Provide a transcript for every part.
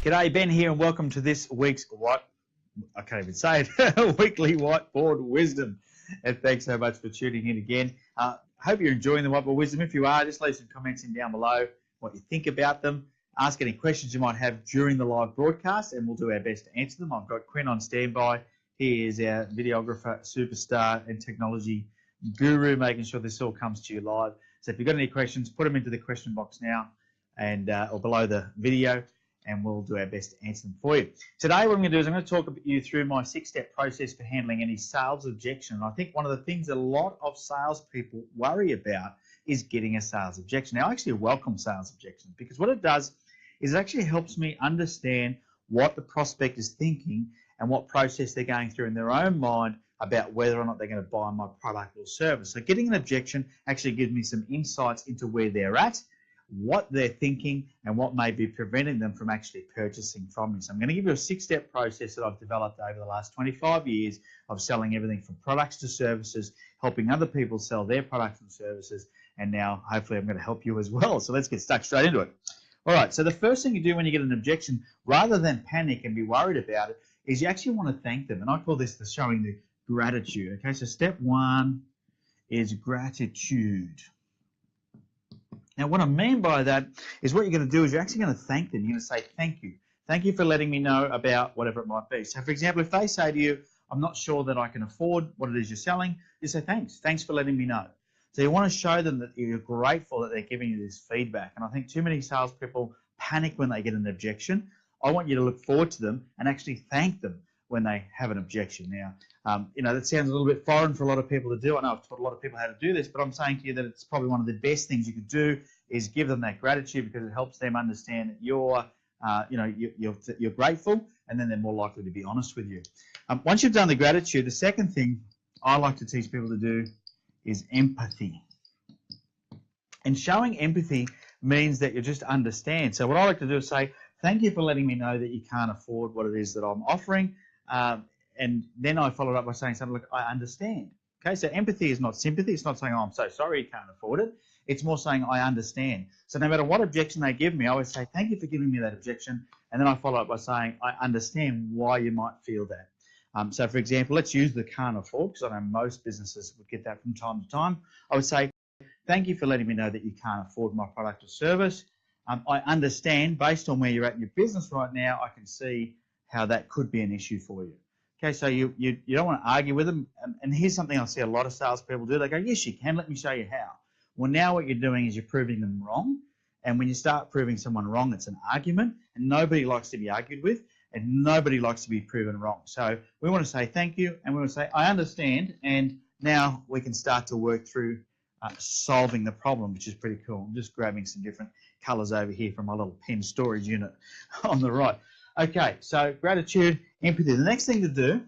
G'day, Ben here, and welcome to this week's I can't even say it, weekly Whiteboard Wisdom. And thanks so much for tuning in again. Hope you're enjoying the Whiteboard Wisdom. If you are, just leave some comments in down below what you think about them. Ask any questions you might have during the live broadcast, and we'll do our best to answer them. I've got Quinn on standby. He is our videographer, superstar, and technology guru, making sure this all comes to you live. So if you've got any questions, put them into the question box now and or below the video, and we'll do our best to answer them for you. Today what I'm going to do is I'm going to talk you through my 6-step process for handling any sales objection. And I think one of the things a lot of salespeople worry about is getting a sales objection. Now, I actually welcome sales objections because what it does is it actually helps me understand what the prospect is thinking and what process they're going through in their own mind about whether or not they're going to buy my product or service. So getting an objection actually gives me some insights into where they're at, what they're thinking, and what may be preventing them from actually purchasing from me. So I'm going to give you a 6-step process that I've developed over the last 25 years of selling everything from products to services, helping other people sell their products and services, and now hopefully I'm going to help you as well. So let's get stuck straight into it. All right, so the first thing you do when you get an objection, rather than panic and be worried about it, is you actually want to thank them. And I call this the showing the gratitude. Okay, so step 1 is gratitude. Now, what I mean by that is what you're going to do is you're actually going to thank them. You're going to say, thank you. Thank you for letting me know about whatever it might be. So, for example, if they say to you, I'm not sure that I can afford what it is you're selling, you say, thanks. Thanks for letting me know. So you want to show them that you're grateful that they're giving you this feedback. And I think too many salespeople panic when they get an objection. I want you to look forward to them and actually thank them when they have an objection. Now, that sounds a little bit foreign for a lot of people to do. I know I've taught a lot of people how to do this, but I'm saying to you that it's probably one of the best things you could do is give them that gratitude, because it helps them understand that you're grateful, and then they're more likely to be honest with you. Once you've done the gratitude, the second thing I like to teach people to do is empathy. And showing empathy means that you just understand. So what I like to do is say, thank you for letting me know that you can't afford what it is that I'm offering. And then I follow it up by saying something like, I understand. Okay, so empathy is not sympathy. It's not saying, oh, I'm so sorry you can't afford it. It's more saying, I understand. So no matter what objection they give me, I always say, thank you for giving me that objection. And then I follow up by saying, I understand why you might feel that. So for example, let's use the can't afford, because I know most businesses would get that from time to time. I would say, thank you for letting me know that you can't afford my product or service. I understand, based on where you're at in your business right now, I can see how that could be an issue for you. Okay, so you don't want to argue with them. And here's something I see a lot of salespeople do. They go, yes, you can. Let me show you how. Well, now what you're doing is you're proving them wrong. And when you start proving someone wrong, it's an argument. And nobody likes to be argued with. And nobody likes to be proven wrong. So we want to say thank you. And we want to say, I understand. And now we can start to work through solving the problem, which is pretty cool. I'm just grabbing some different colors over here from my little pen storage unit on the right. Okay, so gratitude, empathy. The next thing to do,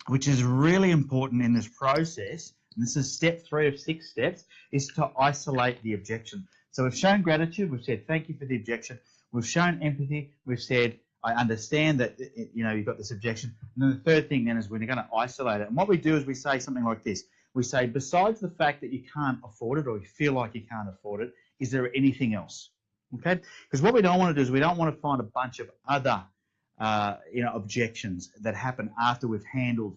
which is really important in this process, and this is step 3 of 6 steps, is to isolate the objection. So we've shown gratitude, we've said thank you for the objection, we've shown empathy, we've said I understand that you've got this objection, and then the third thing then is we're going to isolate it. And what we do is we say something like this. We say, besides the fact that you can't afford it, or you feel like you can't afford it, is there anything else? Okay, because what we don't want to do is we don't want to find a bunch of other objections that happen after we've handled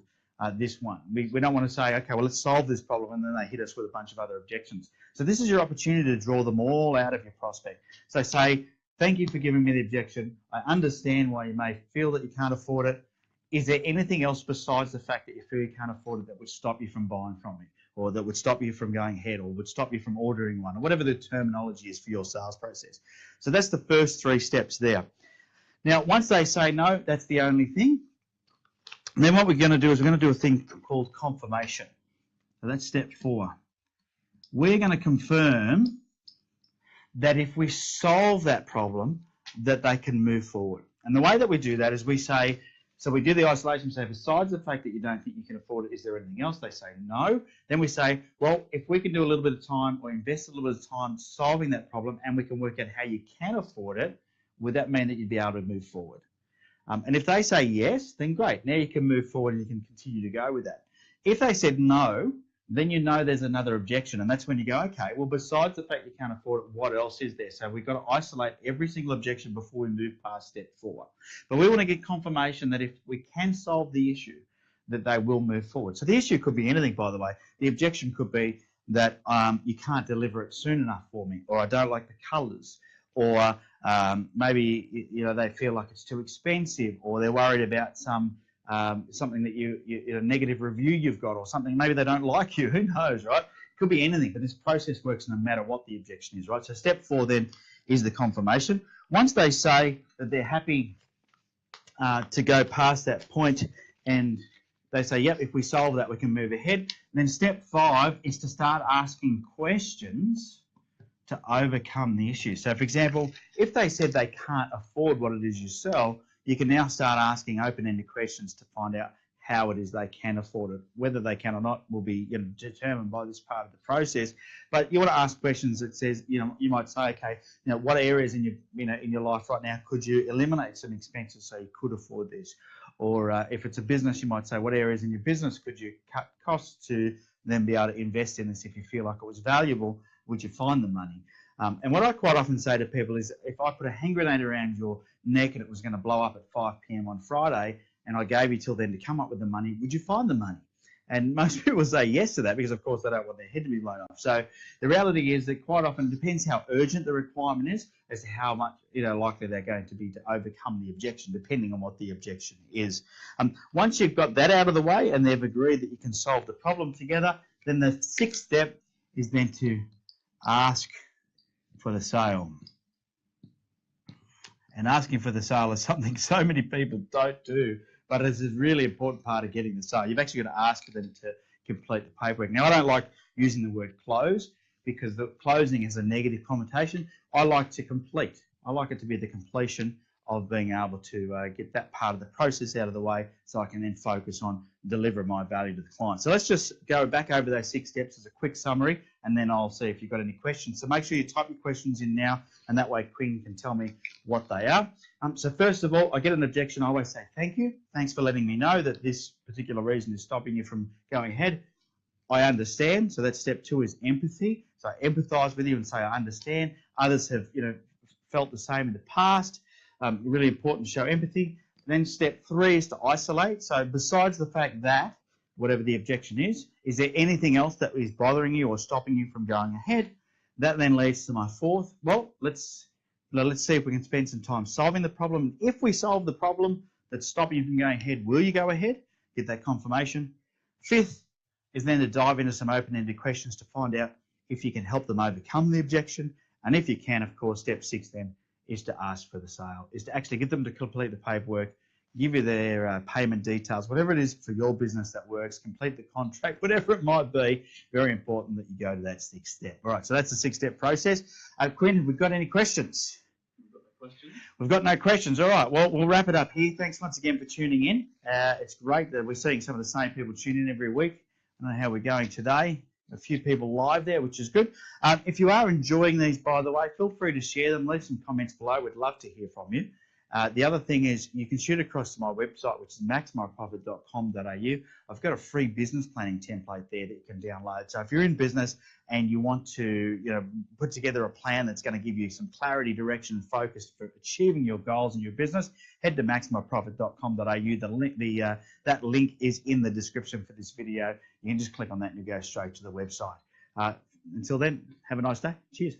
this one. We don't want to say, okay, well, let's solve this problem, and then they hit us with a bunch of other objections. So this is your opportunity to draw them all out of your prospect. So say, thank you for giving me the objection. I understand why you may feel that you can't afford it. Is there anything else besides the fact that you feel you can't afford it that would stop you from buying from me, or that would stop you from going ahead, or would stop you from ordering one, or whatever the terminology is for your sales process? So that's the first 3 steps there. Now, once they say no, that's the only thing. And then what we're going to do is we're going to do a thing called confirmation. So that's step 4. We're going to confirm that if we solve that problem, that they can move forward. And the way that we do that is we say, so we do the isolation, say, besides the fact that you don't think you can afford it, is there anything else? They say no. Then we say, well, if we can do a little bit of time or invest a little bit of time solving that problem, and we can work out how you can afford it, would that mean that you'd be able to move forward? And if they say yes, then great. Now you can move forward and you can continue to go with that. If they said no, then you know there's another objection, and that's when you go, okay, well, besides the fact you can't afford it, what else is there? So we've got to isolate every single objection before we move past step 4. But we want to get confirmation that if we can solve the issue, that they will move forward. So the issue could be anything, by the way. The objection could be that you can't deliver it soon enough for me, or I don't like the colours, or maybe they feel like it's too expensive, or they're worried about something that a negative review you've got, or something, maybe they don't like you, who knows, right? Could be anything, but this process works no matter what the objection is, right? So step 4 then is the confirmation. Once they say that they're happy to go past that point, and they say, yep, if we solve that, we can move ahead. Then step 5 is to start asking questions to overcome the issue. So, for example, if they said they can't afford what it is you sell, you can now start asking open-ended questions to find out how it is they can afford it. Whether they can or not will be determined by this part of the process. But you want to ask questions that says, you might say, okay, what areas in your life right now could you eliminate some expenses so you could afford this? Or if it's a business, you might say, what areas in your business could you cut costs to then be able to invest in this? If you feel like it was valuable, would you find the money? And what I quite often say to people is, if I put a hand grenade around your neck and it was going to blow up at 5 p.m. on Friday, and I gave you till then to come up with the money, would you find the money? And most people say yes to that because, of course, they don't want their head to be blown off. So the reality is that quite often it depends how urgent the requirement is as to how much likely they're going to be to overcome the objection, depending on what the objection is. Once you've got that out of the way and they've agreed that you can solve the problem together, then the 6th step is then to ask for the sale. And asking for the sale is something so many people don't do, but it's a really important part of getting the sale. You've actually got to ask for them to complete the paperwork. Now, I don't like using the word close because the closing has a negative connotation. I like to complete. I like it to be the completion of being able to get that part of the process out of the way so I can then focus on delivering my value to the client. So let's just go back over those 6 steps as a quick summary, and then I'll see if you've got any questions. So make sure you type your questions in now, and that way Quinn can tell me what they are. So first of all, I get an objection, I always say thank you. Thanks for letting me know that this particular reason is stopping you from going ahead. I understand. So that's step 2 is empathy. So I empathize with you and say I understand. Others have felt the same in the past. Really important to show empathy. Then step 3 is to isolate. So besides the fact that, whatever the objection is there anything else that is bothering you or stopping you from going ahead? That then leads to my 4th. Well, let's see if we can spend some time solving the problem. If we solve the problem that's stopping you from going ahead, will you go ahead? Get that confirmation. 5th is then to dive into some open-ended questions to find out if you can help them overcome the objection. And if you can, of course, step 6 then is to ask for the sale, is to actually get them to complete the paperwork, give you their payment details, whatever it is for your business that works, complete the contract, whatever it might be. Very important that you go to that 6th step. All right, so that's the 6-step process. Quinn, have we got any questions? We've got no questions. All right, well, we'll wrap it up here. Thanks once again for tuning in. It's great that we're seeing some of the same people tune in every week. I don't know how we're going today. A few people live there, which is good. If you are enjoying these, by the way, feel free to share them. Leave some comments below. We'd love to hear from you. The other thing is you can shoot across to my website, which is maxmyprofit.com.au. I've got a free business planning template there that you can download. So if you're in business and you want to put together a plan that's going to give you some clarity, direction, and focus for achieving your goals in your business, head to maxmyprofit.com.au. That link is in the description for this video. You can just click on that and you go straight to the website. Until then, have a nice day. Cheers.